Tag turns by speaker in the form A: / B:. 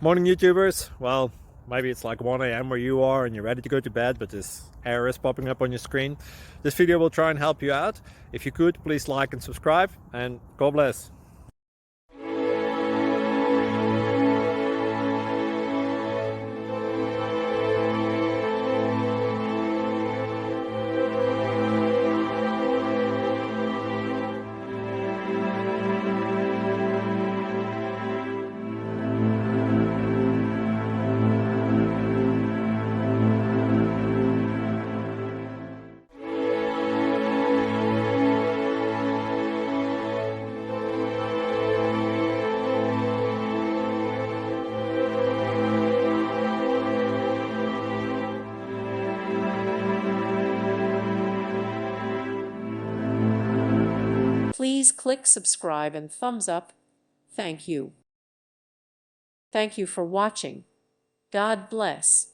A: Morning YouTubers. Well, maybe it's like 1 a.m. where you are and you're ready to go to bed, but this error is popping up on your screen. This video will try and help you out. If you could, please like and subscribe, and God bless.
B: Please click subscribe and thumbs up. Thank you. Thank you for watching. God bless.